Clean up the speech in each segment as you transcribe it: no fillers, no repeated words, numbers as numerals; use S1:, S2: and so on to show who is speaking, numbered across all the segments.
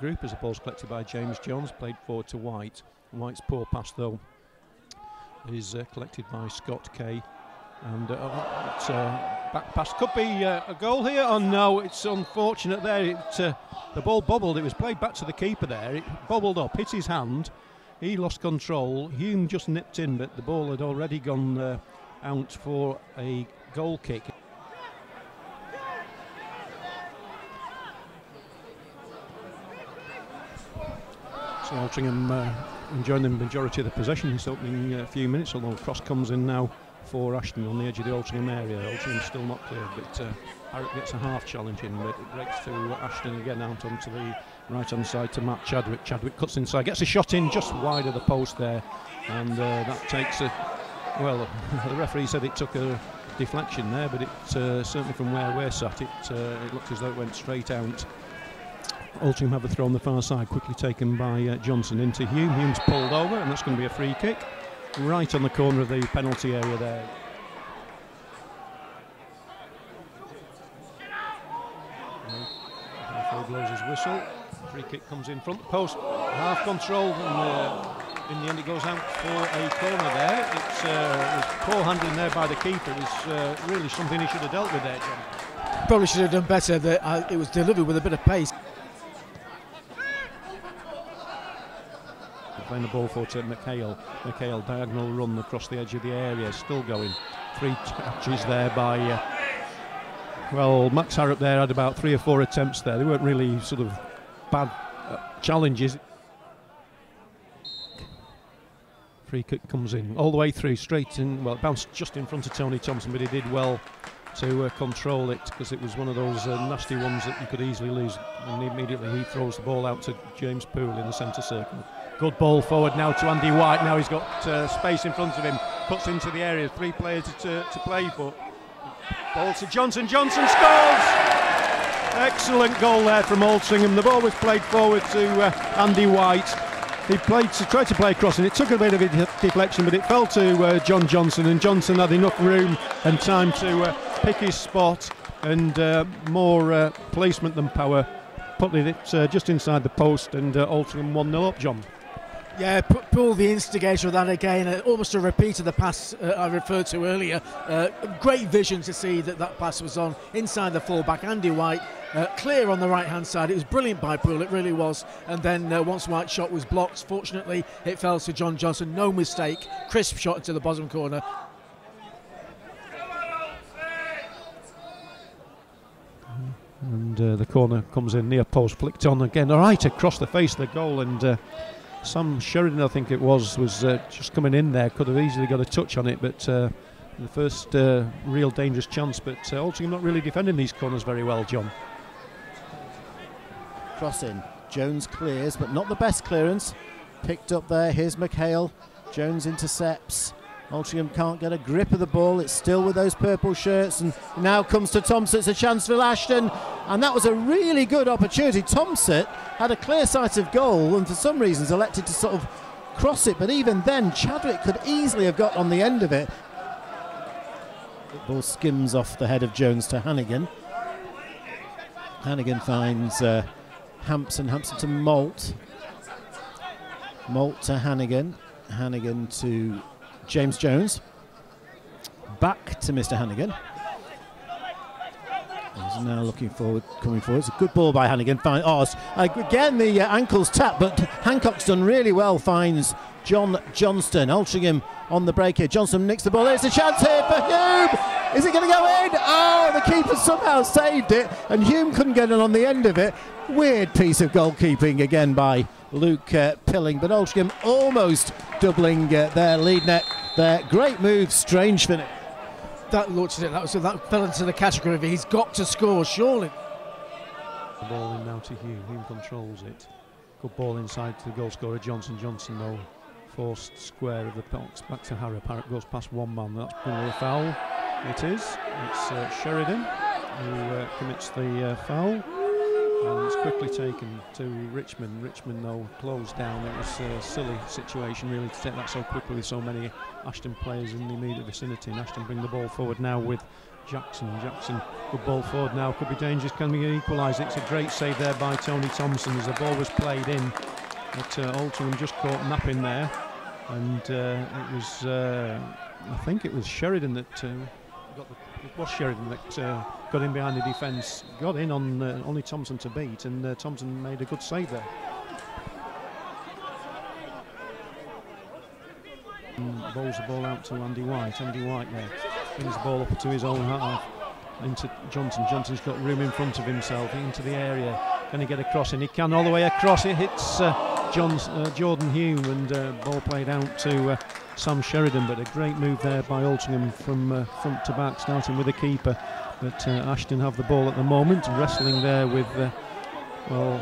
S1: group as the ball's collected by James Jones, played forward to White. White's poor pass though is collected by Scott Kay, and back pass could be a goal here. Oh no, it's unfortunate there. The ball bobbled. It was played back to the keeper there. It bobbled up, hit his hand. He lost control. Hume just nipped in, but the ball had already gone out for a goal kick. So Altrincham enjoying the majority of the possession this opening few minutes, although cross comes in now for Ashton on the edge of the Altrincham area. Altrincham still not cleared, but Harriet gets a half challenge in, but it breaks to Ashton again out onto the right hand side to Matt Chadwick. Chadwick cuts inside, gets a shot in just wide of the post there, and that takes a, well, the referee said it took a deflection there, but it certainly from where we're sat, it looked as though it went straight out. Altrincham have a throw on the far side, quickly taken by Johnson into Hume. Hume's pulled over, and that's going to be a free kick right on the corner of the penalty area there. Referee blows his whistle. Free kick comes in front post, half control, and in the end it goes out for a corner there. It was poor handling there by the keeper. It was really something he should have dealt with there, John.
S2: Probably should have done better. It was delivered with a bit of pace.
S1: Playing the ball forward to McHale. McHale diagonal run across the edge of the area, still going. 3 touches there by well, Max Harrop there had about 3 or 4 attempts there. They weren't really sort of bad challenges. Free kick comes in all the way through, straight in. Well, it bounced just in front of Tony Thompson, but he did well to control it, because it was one of those nasty ones that you could easily lose. And immediately he throws the ball out to James Poole in the centre circle. Good ball forward now to Andy White. Now he's got space in front of him. Cuts into the area. 3 players to play, but ball to Johnson. Johnson scores! Excellent goal there from Altrincham. The ball was played forward to Andy White. He tried to play across, and it took a bit of a deflection, but it fell to John Johnson, and Johnson had enough room and time to pick his spot, and more placement than power. Put it just inside the post, and Altrincham 1-0 up, John.
S2: Yeah, Poole the instigator of that again, almost a repeat of the pass I referred to earlier. Great vision to see that pass was on inside the fullback. Andy White clear on the right hand side. It was brilliant by Poole, it really was. And then once White's shot was blocked, fortunately it fell to John Johnson. No mistake, crisp shot into the bottom corner.
S1: And the corner comes in, near post, flicked on again, right across the face of the goal, and Sam Sheridan, I think it was just coming in there, could have easily got a touch on it, but the first real dangerous chance. But Altrincham not really defending these corners very well, John.
S3: Cross in, Jones clears, but not the best clearance. Picked up there, here's McHale. Jones intercepts. Altrincham can't get a grip of the ball. It's still with those purple shirts, and now comes to Thompson. It's a chance for Ashton, and that was a really good opportunity. Thompson had a clear sight of goal, and for some reasons elected to sort of cross it, but even then Chadwick could easily have got on the end of it. The ball skims off the head of Jones to Hannigan. Hannigan finds Hampson to Malt. Malt to Hannigan. Hannigan to James Jones. Back to Mr. Hannigan. He's now looking forward, coming forward. It's a good ball by Hannigan. Again, the ankle's tapped, but Hancock's done really well. Finds John Johnston. Altrincham on the break here. Johnson nicks the ball. It's a chance here for Hume. Is it going to go in? Oh, the keeper somehow saved it, and Hume couldn't get it on the end of it. Weird piece of goalkeeping again by Luke Pilling, but Altrincham almost doubling their lead net there. Great move, strange finish.
S2: That looked at it, that fell into the category of he's got to score, surely.
S1: The ball in now to Hume. Hume controls it. Good ball inside to the goal scorer Johnson. Johnson though forced square of the box back to Harrop. Harrop goes past one man. That's going to be a foul. It is. It's Sheridan who commits the foul. And it's quickly taken to Richmond. Richmond, though, closed down. It was a silly situation, really, to take that so quickly with so many Ashton players in the immediate vicinity. And Ashton bring the ball forward now with Jackson, good ball forward now, could be dangerous, can we equalise? It's a great save there by Tony Thompson as the ball was played in, but Altrincham just caught napping there, and it was, I think it was Sheridan that got in behind the defence, got in on only Thompson to beat, and Thompson made a good save there. Bowls the ball out to Andy White there, brings the ball up to his own half, into Johnson. Johnson's got room in front of himself, into the area, can he get across? And he can, all the way across, it hits Jordan Hume, and ball played out to Sam Sheridan, but a great move there by Altrincham from front to back, starting with the keeper, but Ashton have the ball at the moment, wrestling there with, well,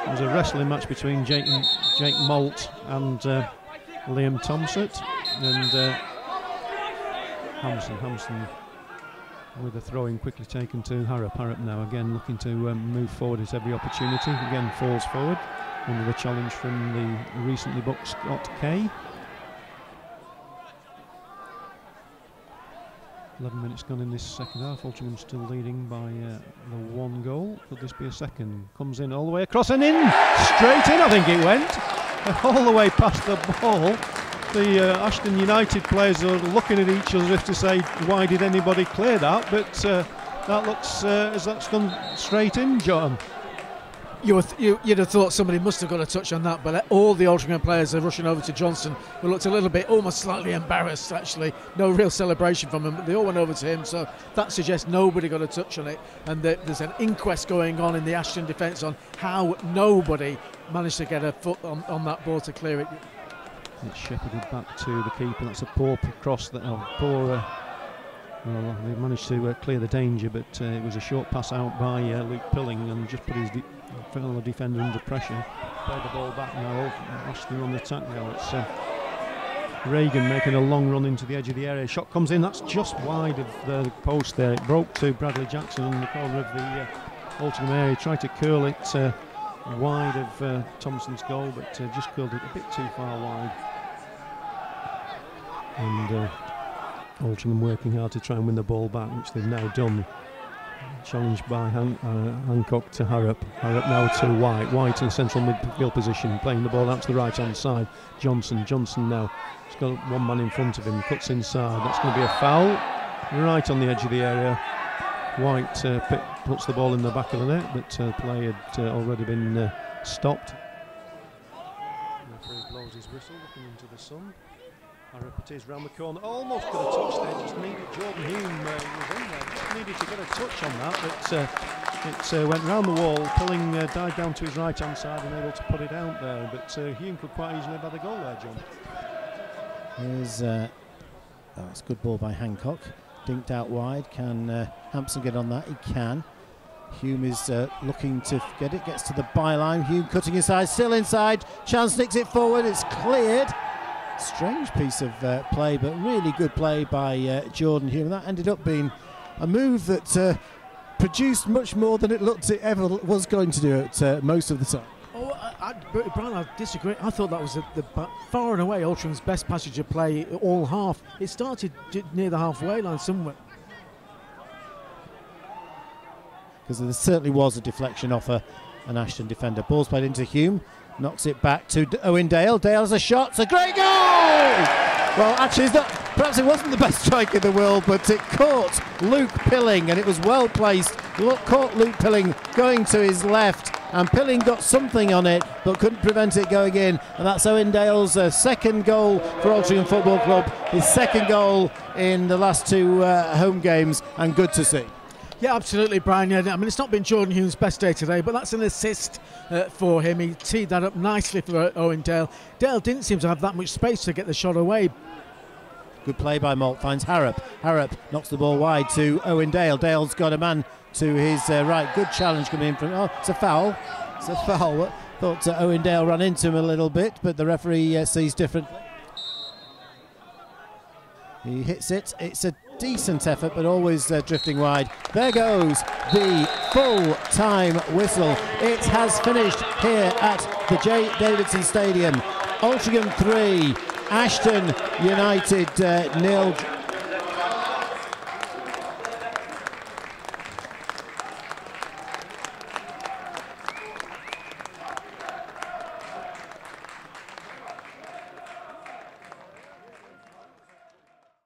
S1: it was a wrestling match between Jake Malt and Liam Thompson, and Hampson with a throw-in quickly taken to Harrop. Harrop now again looking to move forward at every opportunity, again falls forward under the challenge from the recently booked Scott Kay. 11 minutes gone in this second half. Altrincham still leading by the 1 goal. Could this be a second? Comes in all the way across and in! Straight in, I think it went. All the way past the ball. The Ashton United players are looking at each other as if to say, why did anybody clear that? But that looks as that's gone straight in, John.
S2: You'd have thought somebody must have got a touch on that, but all the Altrincham players are rushing over to Johnson, who looked a little bit, almost slightly embarrassed actually. No real celebration from him, but they all went over to him, so that suggests nobody got a touch on it, and there's an inquest going on in the Ashton defence on how nobody managed to get a foot on that ball to clear it.
S1: It's shepherded back to the keeper. That's a poor cross, well, they managed to clear the danger, but it was a short pass out by Luke Pilling, and just put his fellow defender under pressure. Played the ball back now. Ashton on the attack now. It's Reagan making a long run into the edge of the area. Shot comes in. That's just wide of the post there. It broke to Bradley Jackson in the corner of the Altrincham area. Tried to curl it wide of Thompson's goal, but just curled it a bit too far wide. And Altrincham working hard to try and win the ball back, which they've now done. Challenged by Hancock to Harrop. Harrop now to White. White in central midfield position, playing the ball out to the right hand side. Johnson now. He's got one man in front of him, cuts inside. That's going to be a foul. Right on the edge of the area. White puts the ball in the back of the net, but play had already been stopped. The referee blows his whistle, looking into the sun. Harrop it is round the corner, almost got a touch there, just needed, Jordan Hume was in there, just needed to get a touch on that, but it went round the wall. Pilling died down to his right hand side and able to put it out there, but Hume could quite easily have had a goal there, John.
S3: Here's it's a good ball by Hancock, dinked out wide. Can Hampson get on that? He can. Hume is looking to get it, gets to the byline. Hume cutting inside, still inside, Chance nicks it forward, it's cleared. Strange piece of play, but really good play by Jordan Hume. That ended up being a move that produced much more than it looked it ever was going to do at most of the time.
S2: Oh, Brian, I disagree. I thought that was the far and away Altringham's best passage of play all half. It started near the halfway line somewhere.
S3: Because there certainly was a deflection off an Ashton defender. Ball's played into Hume. Knocks it back to Owen Dale. Dale has a shot. It's a great goal! Well, actually, it's not, perhaps it wasn't the best strike in the world, but it caught Luke Pilling, and it was well placed. Caught Luke Pilling going to his left, and Pilling got something on it, but couldn't prevent it going in. And that's Owen Dale's second goal for Altrincham Football Club. His second goal in the last 2 home games, and good to see.
S2: Yeah, absolutely, Brian. Yeah, I mean, it's not been Jordan Hume's best day today, but that's an assist for him. He teed that up nicely for Owen Dale. Dale didn't seem to have that much space to get the shot away.
S3: Good play by Malt, finds Harrop. Harrop knocks the ball wide to Owen Dale. Dale's got a man to his right. Good challenge coming in from... Oh, it's a foul. It's a foul. Thought Owen Dale ran into him a little bit, but the referee sees differently. He hits it. It's a decent effort, but always drifting wide. There goes the full-time whistle. It has finished here at the J. Davidson Stadium. Altrincham 3, Ashton United 0.